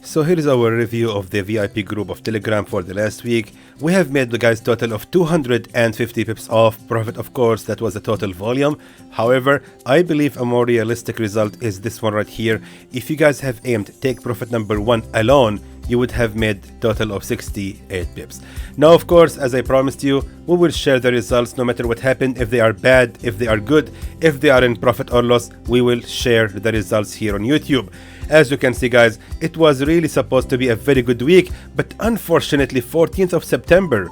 So here is our review of the VIP group of Telegram for the last week. We have made the guys total of 250 pips of profit. Of course, that was the total volume. However, I believe a more realistic result is this one right here. If you guys have aimed take profit number 1 alone, you would have made total of 68 pips. Now, of course, as I promised you, we will share the results no matter what happened. If they are bad, if they are good, if they are in profit or loss, we will share the results here on YouTube. As you can see, guys, it was really supposed to be a very good week, but unfortunately 14th of September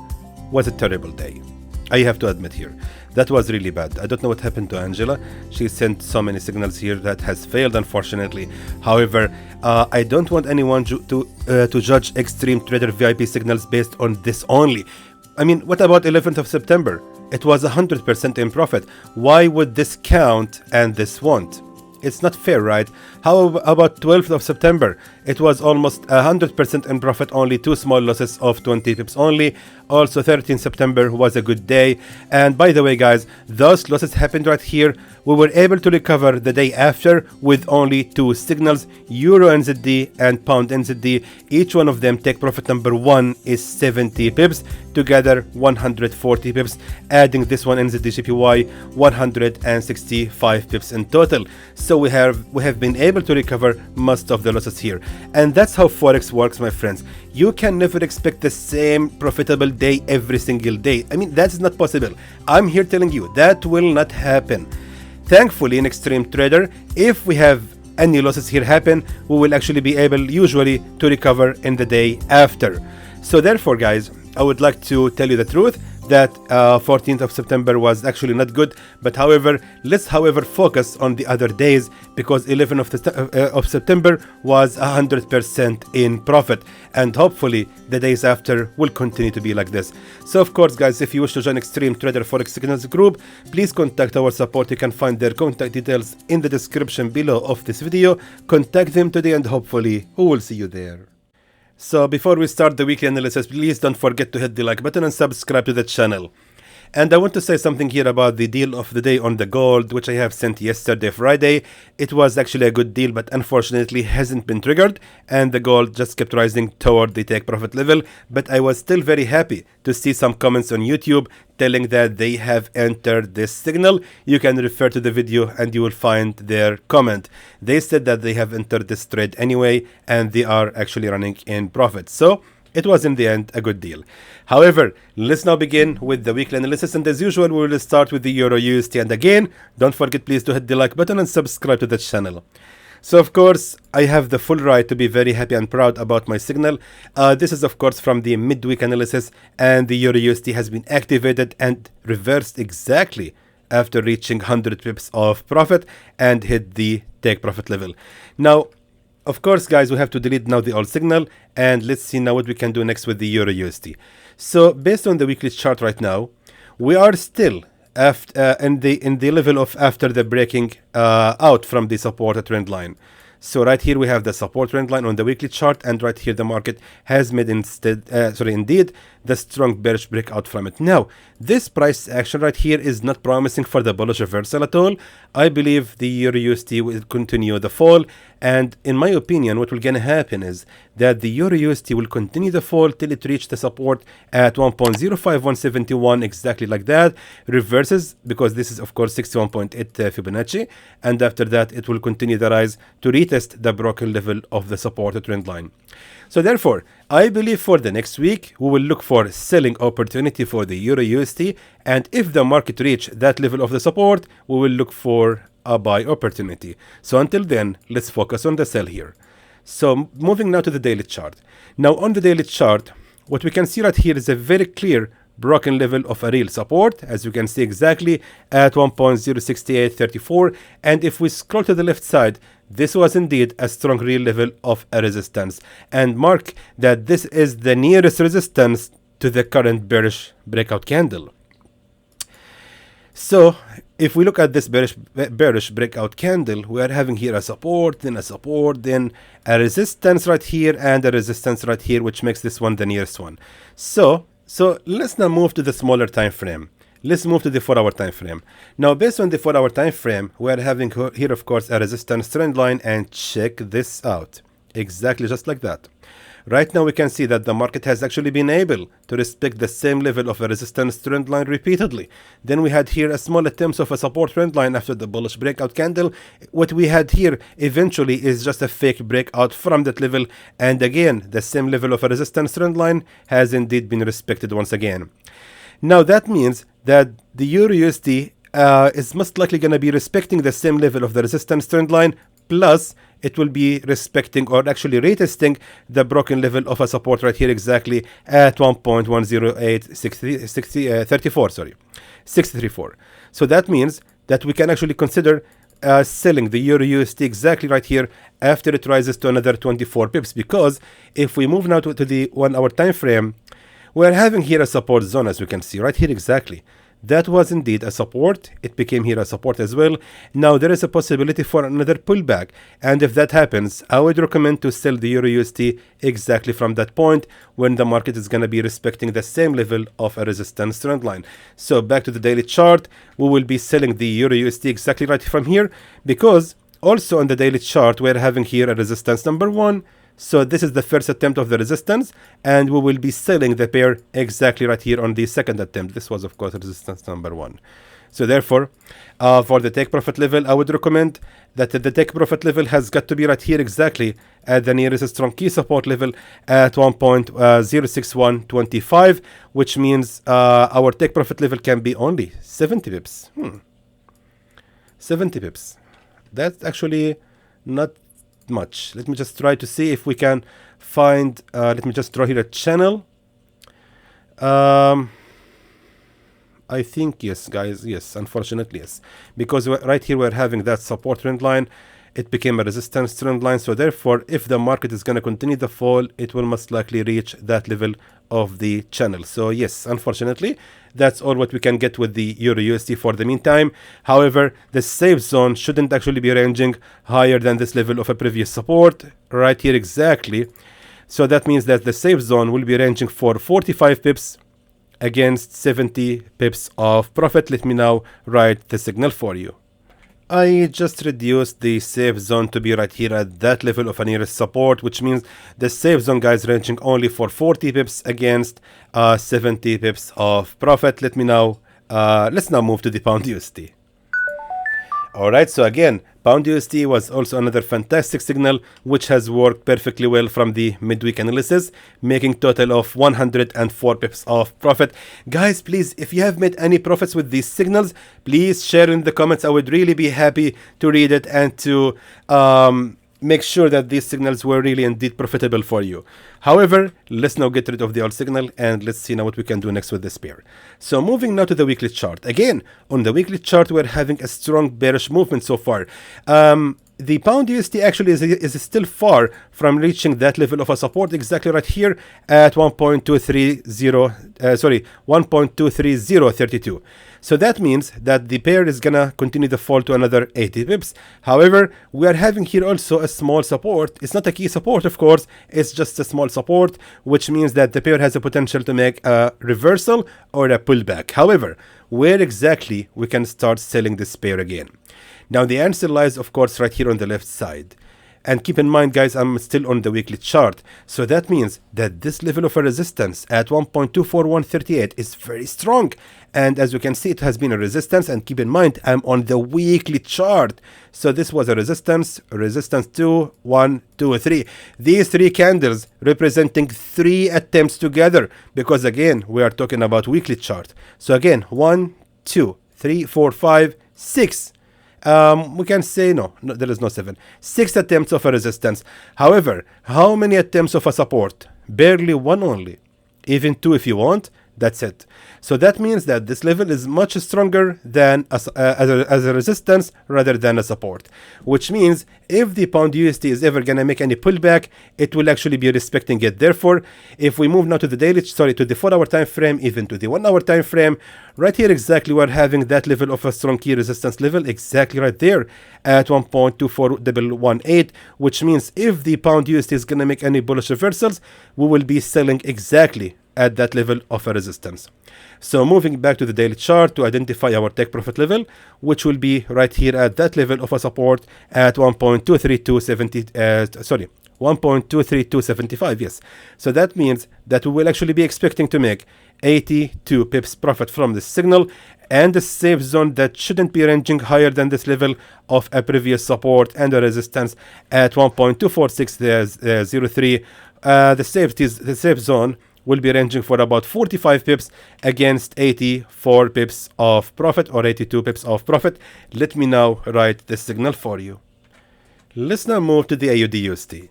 was a terrible day. I have to admit here. That was really bad. I don't know what happened to Angela. She sent so many signals here that has failed, unfortunately. However, I don't want anyone to judge Xtreme Trader VIP signals based on this only. I mean, what about 11th of September? It was 100% in profit. Why would this count and this won't? It's not fair, right? How about 12th of September? It was almost 100% in profit, only 2 small losses of 20 pips only. Also 13th September was a good day. And by the way, guys, those losses happened right here. We were able to recover the day after with only 2 signals, Euro NZD and Pound NZD. Each one of them take profit number 1 is 70 pips, together 140 pips, adding this one USDJPY 165 pips in total. So we have been able to recover most of the losses here. And that's how Forex works, my friends. You can never expect the same profitable day every single day. I mean, that's not possible. I'm here telling you that will not happen. Thankfully, in Xtreme Trader, if we have any losses here happen, we will actually be able usually to recover in the day after. So therefore, guys, I would like to tell you the truth that 14th of September was actually not good. But however, let's focus on the other days, because 11th of September was 100% in profit, and hopefully the days after will continue to be like this. So of course, guys, if you wish to join Xtreme Trader Forex Signals group, please contact our support. You can find their contact details in the description below of this video. Contact them today and hopefully we will see you there. So before we start the weekly analysis, please don't forget to hit the like button and subscribe to the channel. And I want to say something here about the deal of the day on the gold, which I have sent yesterday, Friday. It was actually a good deal, but unfortunately hasn't been triggered, and the gold just kept rising toward the take profit level. But I was still very happy to see some comments on YouTube telling that they have entered this signal. You can refer to the video and you will find their comment. They said that they have entered this trade anyway, and they are actually running in profit. So it was in the end a good deal. However, let's now begin with the weekly analysis, and as usual we will start with the EURUSD. And again, don't forget please to hit the like button and subscribe to the channel. So of course, I have the full right to be very happy and proud about my signal. This is of course from the midweek analysis, and the EURUSD has been activated and reversed exactly after reaching 100 pips of profit and hit the take profit level. Now, of course, guys, we have to delete now the old signal, and let's see now what we can do next with the EURUSD. So based on the weekly chart right now, we are still in the level of after the breaking out from the support trend line. So right here we have the support trend line on the weekly chart, and right here the market has made indeed the strong bearish breakout from it. Now, this price action right here is not promising for the bullish reversal at all. I believe the EURUSD will continue the fall, and in my opinion, what will gonna happen is that the EURUSD will continue the fall till it reaches the support at 1.05171, exactly like that, reverses, because this is of course 61.8 Fibonacci, and after that it will continue the rise to retest the broken level of the support trend line. So therefore, I believe for the next week, we will look for selling opportunity for the EURUSD, and if the market reach that level of the support, we will look for a buy opportunity. So until then, let's focus on the sell here. So moving now to the daily chart. Now on the daily chart, what we can see right here is a very clear broken level of a real support, as you can see exactly at 1.06834, and if we scroll to the left side, this was indeed a strong real level of a resistance, and mark that this is the nearest resistance to the current bearish breakout candle. So if we look at this bearish breakout candle, we are having here a support, then a resistance right here, and a resistance right here, which makes this one the nearest one. So let's now move to the smaller time frame. Let's move to the 4-hour time frame. Now, based on the 4-hour time frame, we are having here, of course, a resistance trend line, and check this out. exactly just like that. Right now we can see that the market has actually been able to respect the same level of a resistance trend line repeatedly. Then we had here a small attempt of a support trend line after the bullish breakout candle. What we had here eventually is just a fake breakout from that level, and again the same level of a resistance trend line has indeed been respected once again. Now that means that the EURUSD is most likely going to be respecting the same level of the resistance trend line, plus it will be respecting or actually retesting the broken level of a support right here exactly at 1.10864. So that means that we can actually consider selling the EURUSD exactly right here after it rises to another 24 pips, because if we move now to the 1 hour time frame, we're having here a support zone, as we can see right here exactly. That was indeed a support. It became here a support as well. Now there is a possibility for another pullback, and if that happens, I would recommend to sell the EURUSD exactly from that point when the market is going to be respecting the same level of a resistance trend line. So back to the daily chart, we will be selling the EURUSD exactly right from here, because also on the daily chart we're having here a resistance number 1. So this is the first attempt of the resistance, and we will be selling the pair exactly right here on the second attempt. This was of course resistance number 1. So therefore, for the take profit level, I would recommend that the take profit level has got to be right here exactly at the nearest strong key support level at 1.06125, which means our take profit level can be only 70 pips. 70 pips. That's actually not much. Let me just try to see if we can find let me just draw here a channel. I think yes, guys, yes, unfortunately yes, because right here we're having that support trend line. It became a resistance trend line, so therefore if the market is going to continue the fall, it will most likely reach that level of the channel. So yes, unfortunately that's all what we can get with the EURUSD for the meantime. However, the safe zone shouldn't actually be ranging higher than this level of a previous support right here exactly. So that means that the safe zone will be ranging for 45 pips against 70 pips of profit. Let me now write the signal for you. I just reduced the safe zone to be right here at that level of a nearest support, which means the safe zone, guys, ranging only for 40 pips against 70 pips of profit. Let me now let's now move to the pound USD. All right, so again, pound USD was also another fantastic signal which has worked perfectly well from the midweek analysis, making total of 104 pips of profit. Guys, please, if you have made any profits with these signals, please share in the comments. I would really be happy to read it and to make sure that these signals were really indeed profitable for you. However, let's now get rid of the old signal and let's see now what we can do next with this pair. So moving now to the weekly chart. Again, on the weekly chart, we're having a strong bearish movement so far. The pound USD actually is still far from reaching that level of a support exactly right here at 1.23032. So that means that the pair is gonna continue the fall to another 80 pips. However, we are having here also a small support. It's not a key support, of course, it's just a small support, which means that the pair has a potential to make a reversal or a pullback. However, where exactly we can start selling this pair again? Now the answer lies, of course, right here on the left side. And keep in mind, guys, I'm still on the weekly chart. So that means that this level of a resistance at 1.24138 is very strong. And as you can see, it has been a resistance. And keep in mind, I'm on the weekly chart. So this was a resistance 2, 1, 2, 3. These 3 candles representing 3 attempts together. Because again, we are talking about weekly chart. So again, 1, 2, 3, 4, 5, 6. We can say no, there is no 7. 6 attempts of a resistance. However, how many attempts of a support? Barely 1 only. Even 2 if you want. That's it. So that means that this level is much stronger than as a resistance rather than a support. Which means if the pound USD is ever going to make any pullback, it will actually be respecting it. Therefore, if we move now to the daily, to the 4 hour time frame, even to the 1 hour time frame, right here exactly we're having that level of a strong key resistance level exactly right there at 1.24118, which means if the pound USD is going to make any bullish reversals, we will be selling exactly at that level of a resistance. So moving back to the daily chart to identify our take profit level, which will be right here at that level of a support at 1.23270, 1.23275, yes. So that means that we will actually be expecting to make 82 pips profit from this signal, and a safe zone that shouldn't be ranging higher than this level of a previous support and a resistance at 1.24603. The safe zone will be ranging for about 45 pips against 84 pips of profit or 82 pips of profit. Let me now write the signal for you. Let's now move to the AUDUSD.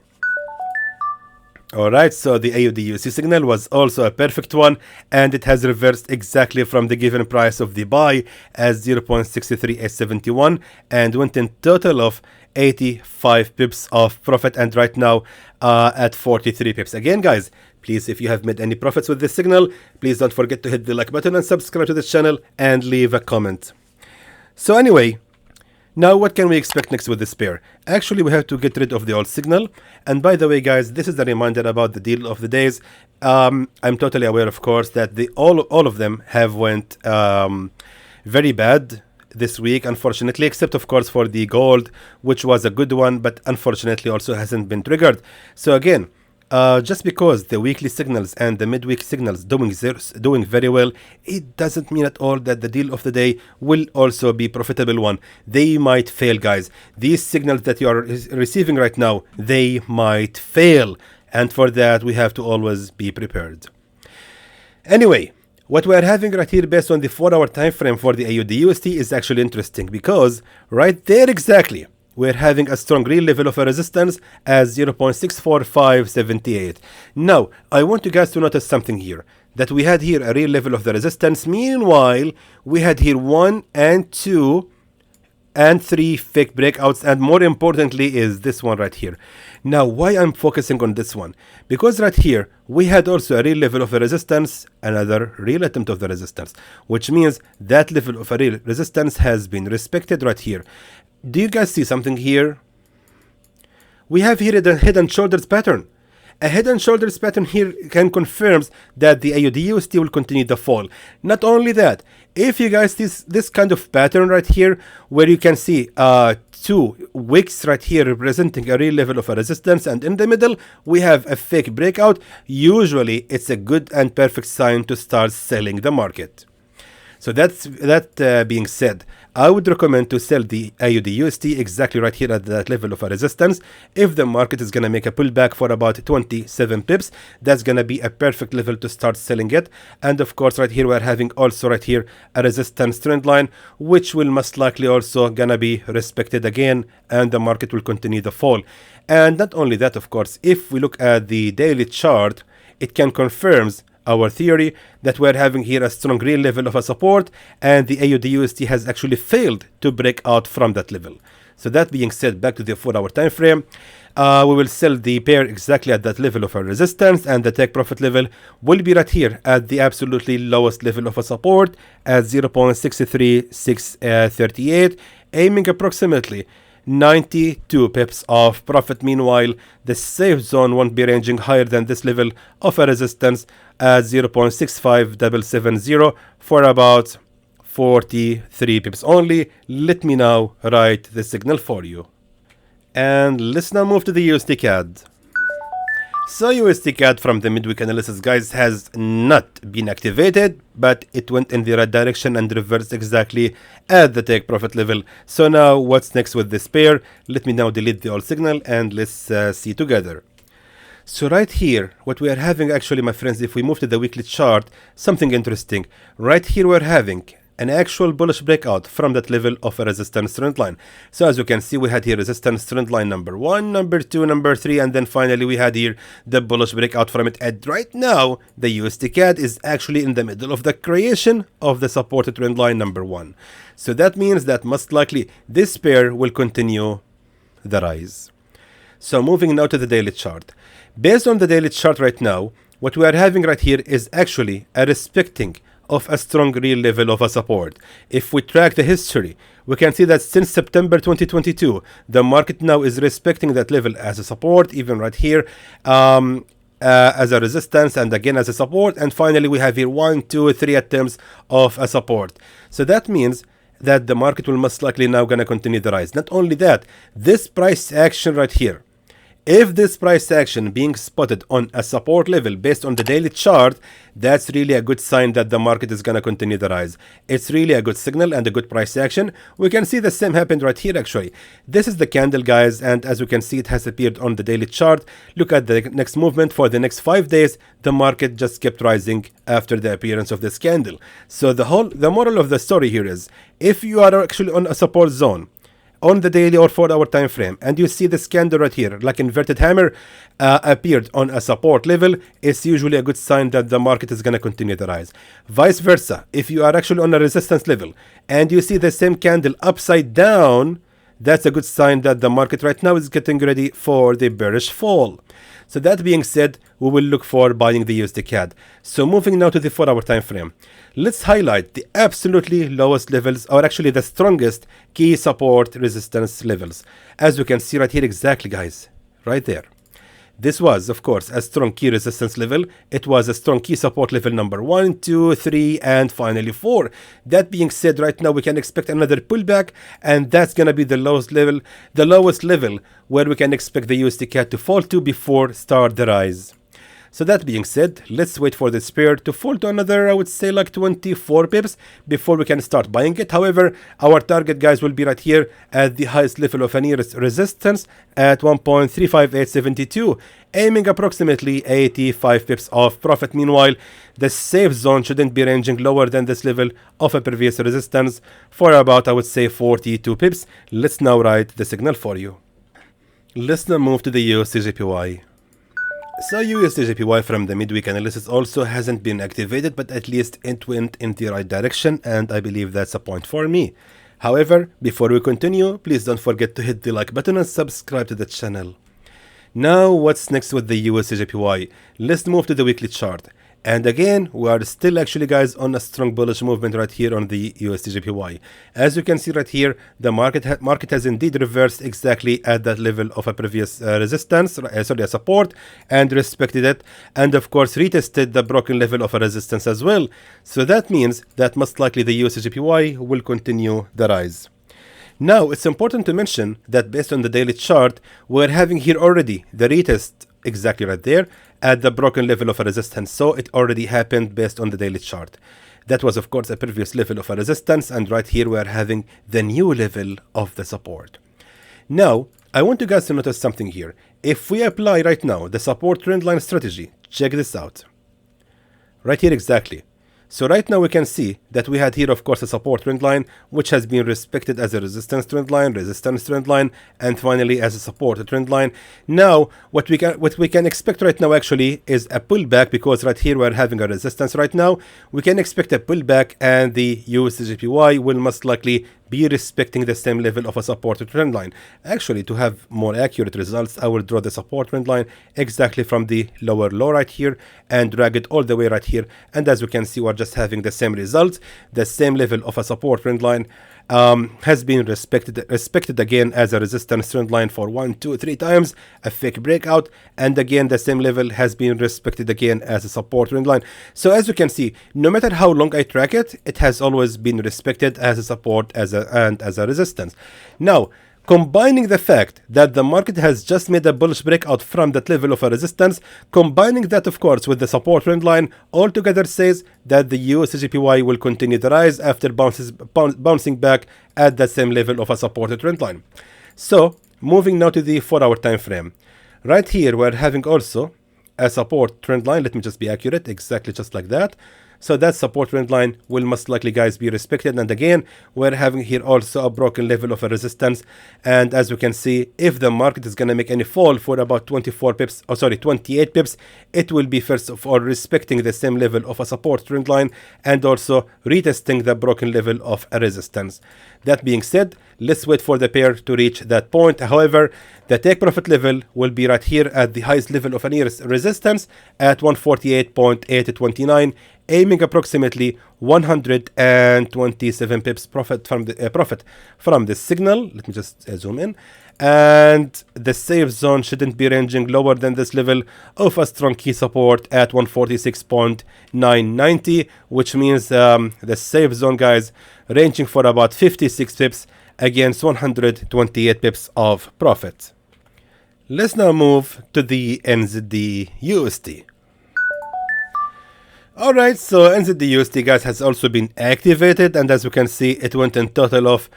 Alright, so the AUDUSD signal was also a perfect one, and it has reversed exactly from the given price of the buy as 0.63871 and went in total of 85 pips of profit, and right now at 43 pips. Again guys, please, if you have made any profits with this signal, please don't forget to hit the like button and subscribe to the channel and leave a comment. So anyway, now what can we expect next with this pair? Actually, we have to get rid of the old signal. And by the way guys, this is a reminder about the deal of the days. I'm totally aware, of course, that all of them have went very bad this week, unfortunately, except of course for the gold, which was a good one, but unfortunately also hasn't been triggered. So again, just because the weekly signals and the midweek signals doing very well, it doesn't mean at all that the deal of the day will also be profitable one. They might fail, guys. These signals that you are receiving right now, they might fail, and for that we have to always be prepared. Anyway, what we are having right here based on the 4-hour time frame for the AUDUSD is actually interesting, because right there exactly we're having a strong real level of a resistance as 0.64578. Now, I want you guys to notice something here, that we had here a real level of the resistance. Meanwhile, we had here 1 and 2 and 3 fake breakouts, and more importantly is this one right here. Now, why I'm focusing on this one? Because right here, we had also a real level of a resistance, another real attempt of the resistance, which means that level of a real resistance has been respected right here. Do you guys see something here? We have here the head and shoulders pattern. A head and shoulders pattern here can confirm that the AUDUSD will continue the fall. Not only that, if you guys see this kind of pattern right here, where you can see 2 wicks right here representing a real level of a resistance, and in the middle we have a fake breakout, usually it's a good and perfect sign to start selling the market. So that being said, I would recommend to sell the AUDUSD exactly right here at that level of a resistance. If the market is going to make a pullback for about 27 pips, that's going to be a perfect level to start selling it. And of course, right here, we're having also right here a resistance trend line, which will most likely also going to be respected again, and the market will continue the fall. And not only that, of course, if we look at the daily chart, it can confirm our theory that we're having here a strong real level of a support, and the AUDUSD has actually failed to break out from that level. So that being said, back to the 4-hour time frame, we will sell the pair exactly at that level of a resistance, and the take profit level will be right here at the absolutely lowest level of a support at 0.63638, aiming approximately 92 pips of profit. Meanwhile, the safe zone won't be ranging higher than this level of a resistance at 0.65770 for about 43 pips only. Let me now write the signal for you. And let's now move to the USDCAD. So USDCAD from the midweek analysis, guys, has not been activated, but it went in the right direction and reversed exactly at the take profit level. So now what's next with this pair? Let me now delete the old signal and let's see together. So right here, what we are having actually, my friends, if we move to the weekly chart, something interesting. Right here we're having an actual bullish breakout from that level of a resistance trend line. So as you can see, we had here resistance trend line number 1, number 2, number 3, and then finally we had here the bullish breakout from it. And right now, the USDCAD is actually in the middle of the creation of the supported trend line number 1. So that means that most likely this pair will continue the rise. So moving now to the daily chart. Based on the daily chart right now, what we are having right here is actually a respecting of a strong real level of a support. If we track the history, we can see that since September 2022, the market now is respecting that level as a support, even right here as a resistance, and again as a support, and finally we have here 1, 2, 3 attempts of a support. So that means that the market will most likely now gonna continue the rise. Not only that, this price action right here If this price action being spotted on a support level based on the daily chart, that's really a good sign that the market is going to continue the rise. It's really a good signal and a good price action. We can see the same happened right here actually. This is the candle, guys, and as we can see, it has appeared on the daily chart. Look at the next movement. For the next 5 days, the market just kept rising after the appearance of this candle. So the moral of the story here is, if you are actually on a support zone on the daily or 4-hour time frame, and you see this candle right here, like inverted hammer, appeared on a support level, it's usually a good sign that the market is going to continue the rise. Vice versa, if you are actually on a resistance level and you see the same candle upside down, that's a good sign that the market right now is getting ready for the bearish fall. So that being said, we will look for buying the USDCAD. So moving now to the 4-hour time frame, let's highlight the absolutely lowest levels, or actually the strongest key support resistance levels. As you can see right here, exactly, guys, right there. This was, of course, a strong key resistance level. It was a strong key support level number 1, 2, 3, and finally 4. That being said, right now we can expect another pullback, and that's going to be the lowest level where we can expect the USDCAD to fall to before start the rise. So that being said, let's wait for this pair to fall to another, I would say, like 24 pips before we can start buying it. However, our target, guys, will be right here at the highest level of any resistance at 1.35872, aiming approximately 85 pips of profit. Meanwhile, the safe zone shouldn't be ranging lower than this level of a previous resistance for about, I would say, 42 pips. Let's now write the signal for you. Let's now move to the USDJPY. So USDJPY from the midweek analysis also hasn't been activated, but at least it went in the right direction, and I believe that's a point for me. However, before we continue, please don't forget to hit the like button and subscribe to the channel. Now, what's next with the USDJPY? Let's move to the weekly chart. And again, we are still actually, guys, on a strong bullish movement right here on the USDJPY. As you can see right here, the market has indeed reversed exactly at that level of a previous resistance, a support, and respected it, and of course retested the broken level of a resistance as well. So that means that most likely the USDJPY will continue the rise. Now, it's important to mention that based on the daily chart, we're having here already the retest exactly right there at the broken level of a resistance. So it already happened based on the daily chart. That was, of course, a previous level of a resistance, and right here we are having the new level of the support. Now, I want you guys to notice something here. If we apply right now the support trend line strategy, check this out. Right here exactly. So right now we can see that we had here, of course, a support trend line, which has been respected as a resistance trend line, and finally as a support trend line. Now, what we can expect right now actually is a pullback, because right here we're having a resistance right now. We can expect a pullback, and the USDJPY will most likely be respecting the same level of a support trend line. Actually, to have more accurate results, I will draw the support trend line exactly from the lower low right here and drag it all the way right here. And as we can see, we're just having the same result. The same level of a support trend line has been respected again as a resistance trend line for 1, 2, 3 times, a fake breakout, and again the same level has been respected again as a support trend line. So as you can see, no matter how long I track it, it has always been respected as a support and as a resistance. Now, combining the fact that the market has just made a bullish breakout from that level of a resistance, combining that, of course, with the support trend line, altogether says that the USDJPY will continue to rise after bouncing back at the same level of a supported trend line. So, moving now to the 4-hour time frame. Right here, we're having also a support trend line. Let me just be accurate, exactly just like that. So that support trend line will most likely, guys, be respected. And again, we're having here also a broken level of a resistance. And as we can see, if the market is going to make any fall for about 28 pips, it will be first of all respecting the same level of a support trend line and also retesting the broken level of a resistance. That being said, let's wait for the pair to reach that point. However, the take profit level will be right here at the highest level of any resistance at 148.829, aiming approximately 127 pips profit from this signal. Let me just zoom in. And the safe zone shouldn't be ranging lower than this level of a strong key support at 146.990, which means the safe zone, guys, ranging for about 56 pips against 128 pips of profit. Let's now move to the NZD-USD. Alright, so NZD-USD, guys, has also been activated, and as you can see, it went in total of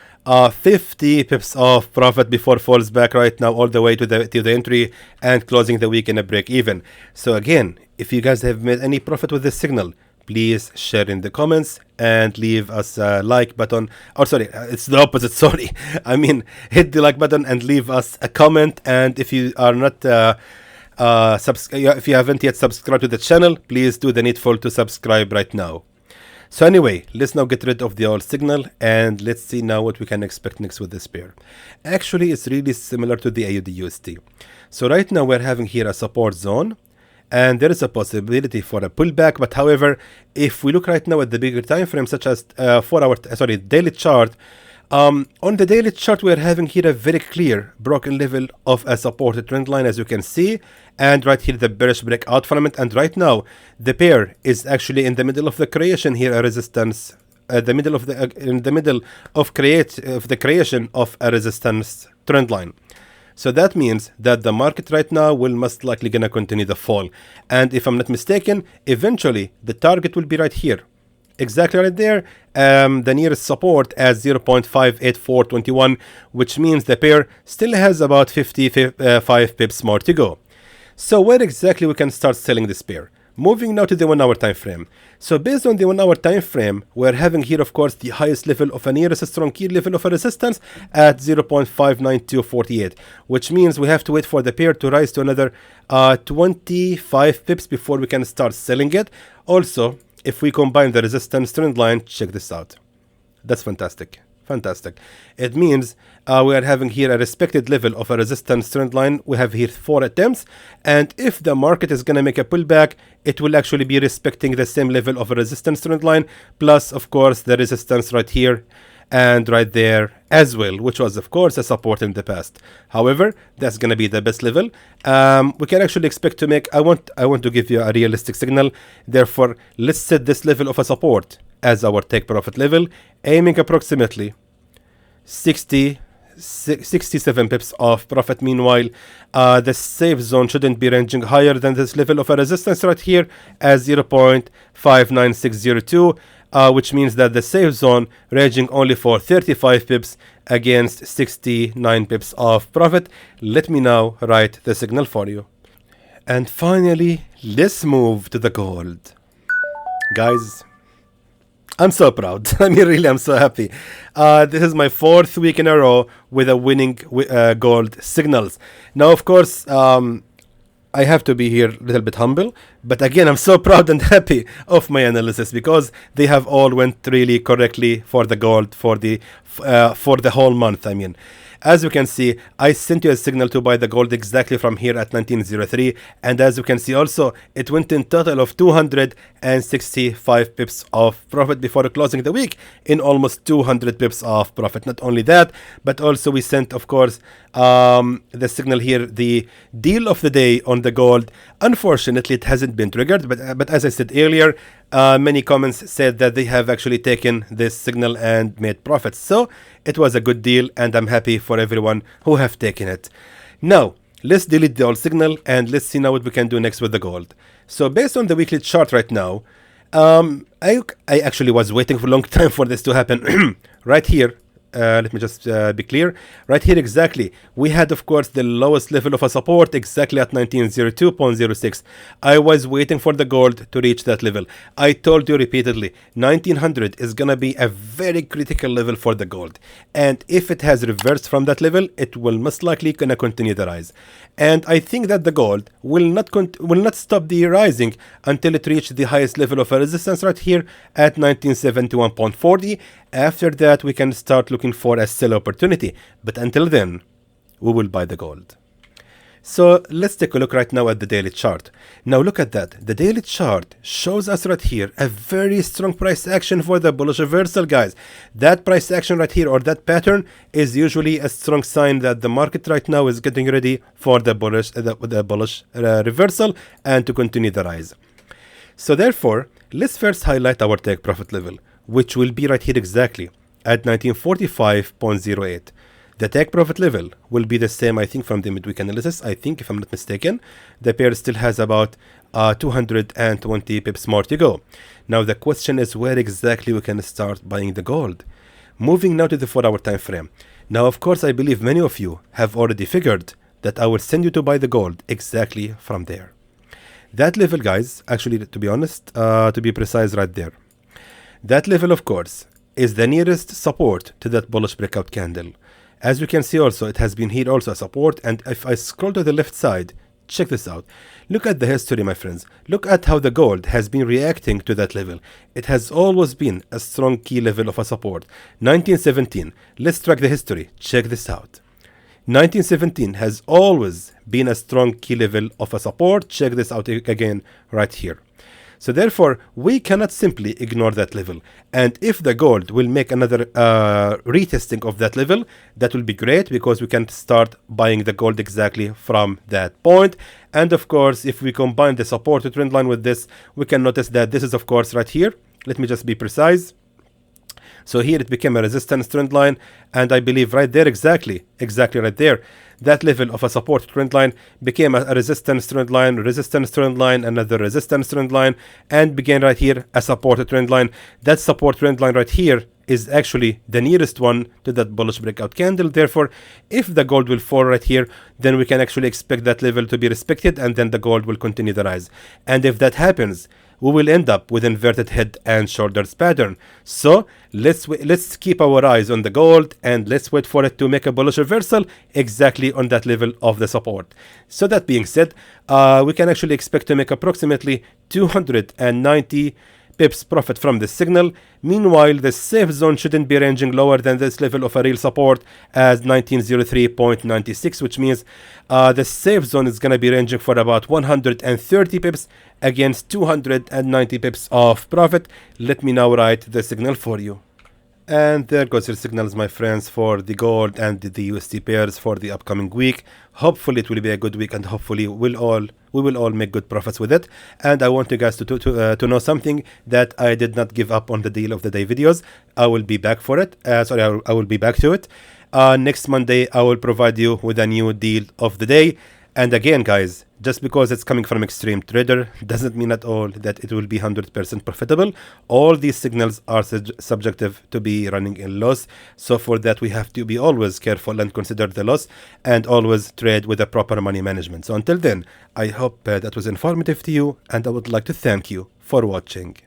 50 pips of profit before falls back right now all the way to the entry and closing the week in a break even. So again, if you guys have made any profit with this signal, please share in the comments and leave us a like button. Or sorry, it's the opposite, sorry. I mean, hit the like button and leave us a comment. And if you are not if you haven't yet subscribed to the channel, please do the needful to subscribe right now. So anyway, let's now get rid of the old signal and let's see now what we can expect next with this pair. Actually, it's really similar to the AUDUSD. So right now we're having here a support zone, and there is a possibility for a pullback. But however, if we look right now at the bigger time frame, such as daily chart, on the daily chart, we are having here a very clear broken level of a supported trend line, as you can see, and right here the bearish breakout from it. And right now the pair is actually in the middle of the creation here, a resistance, in the middle of the creation of a resistance trend line. So that means that the market right now will most likely gonna continue the fall, and if I'm not mistaken, eventually the target will be right here. Exactly right there, the nearest support at 0.58421, which means the pair still has about 55 pips more to go. So where exactly we can start selling this pair? Moving now to the 1 hour time frame. So based on the 1 hour time frame, we're having here, of course, the highest level of a nearest strong key level of a resistance at 0.59248, which means we have to wait for the pair to rise to another 25 pips before we can start selling it. Also, if we combine the resistance trend line, check this out. That's fantastic. Fantastic. It means we are having here a respected level of a resistance trend line. We have here 4 attempts, and if the market is going to make a pullback, it will actually be respecting the same level of a resistance trend line, plus of course the resistance right here and right there as well, which was of course a support in the past. However, that's going to be the best level. We can actually expect to make, I want to give you a realistic signal. Therefore, let's set this level of a support as our take profit level, aiming approximately 67 pips of profit. Meanwhile, the safe zone shouldn't be ranging higher than this level of a resistance right here as 0.59602, which means that the safe zone ranging only for 35 pips against 69 pips of profit. Let me now write the signal for you. And finally, let's move to the gold. Guys, I'm so proud. I mean, really, I'm so happy. This is my 4th week in a row with a winning gold signals. Now, of course, I have to be here a little bit humble, but again, I'm so proud and happy of my analysis because they have all went really correctly for the gold for the whole month. I mean, as you can see, I sent you a signal to buy the gold exactly from here at 1903, and as you can see also, it went in total of 265 pips of profit before closing the week, in almost 200 pips of profit. Not only that, but also we sent, of course, the signal here, the deal of the day on the gold. Unfortunately, it hasn't been triggered, but as I said earlier, many comments said that they have actually taken this signal and made profits. So it was a good deal, and I'm happy for everyone who have taken it. Now, let's delete the old signal and let's see now what we can do next with the gold. So based on the weekly chart right now, I actually was waiting for a long time for this to happen. Right here, let me just be clear. Right here exactly, we had of course the lowest level of a support exactly at 1902.06. I was waiting for the gold to reach that level. I told you repeatedly, 1900 is gonna be a very critical level for the gold, and if it has reversed from that level, it will most likely gonna continue the rise. And I think that the gold will not stop the rising until it reaches the highest level of a resistance right here at 1971.40. After that, we can start looking for a sell opportunity, but until then, we will buy the gold. So let's take a look right now at the daily chart. Now look at that. The daily chart shows us right here a very strong price action for the bullish reversal, guys. That price action right here, or that pattern, is usually a strong sign that the market right now is getting ready for the bullish reversal and to continue the rise. So therefore, let's first highlight our take profit level, which will be right here exactly at 1945.08. The take profit level will be the same, I think, from the midweek analysis. I think, if I'm not mistaken, the pair still has about 220 pips more to go. Now the question is where exactly we can start buying the gold. Moving now to the 4-hour time frame. Now, of course, I believe many of you have already figured that I will send you to buy the gold exactly from there. That level, guys, actually, to be honest, to be precise, right there. That level, of course, is the nearest support to that bullish breakout candle. As you can see also, it has been here also a support, and if I scroll to the left side, check this out. Look at the history, my friends. Look at how the gold has been reacting to that level. It has always been a strong key level of a support. 1917, let's track the history. Check this out. 1917 has always been a strong key level of a support. Check this out again right here. So therefore, we cannot simply ignore that level. And if the gold will make another retesting of that level, that will be great, because we can start buying the gold exactly from that point. And of course, if we combine the support trend line with this, we can notice that this is, of course, right here. Let me just be precise. So here it became a resistance trend line, and I believe right there, exactly right there, that level of a support trend line became a resistance trend line, another resistance trend line, and began right here a support trend line. That support trend line right here is actually the nearest one to that bullish breakout candle. Therefore, if the gold will fall right here, then we can actually expect that level to be respected, and then the gold will continue the rise. And if that happens, we will end up with inverted head and shoulders pattern. So let's keep our eyes on the gold, and let's wait for it to make a bullish reversal exactly on that level of the support. So that being said, we can actually expect to make approximately 290 pips profit from this signal. Meanwhile, the safe zone shouldn't be ranging lower than this level of a real support as 1903.96, which means the safe zone is going to be ranging for about 130 pips against 290 pips of profit. Let me now write the signal for you. And there goes your signals, my friends, for the gold and the USD pairs for the upcoming week. Hopefully it will be a good week, and hopefully we will all make good profits with it. And I want you guys to know something, that I did not give up on the deal of the day videos. I will be back for it. I will be back to it. Next Monday, I will provide you with a new deal of the day. And again, guys, just because it's coming from Xtreme Trader doesn't mean at all that it will be 100% profitable. All these signals are subjective to be running in loss. So for that, we have to be always careful and consider the loss, and always trade with a proper money management. So until then, I hope that was informative to you, and I would like to thank you for watching.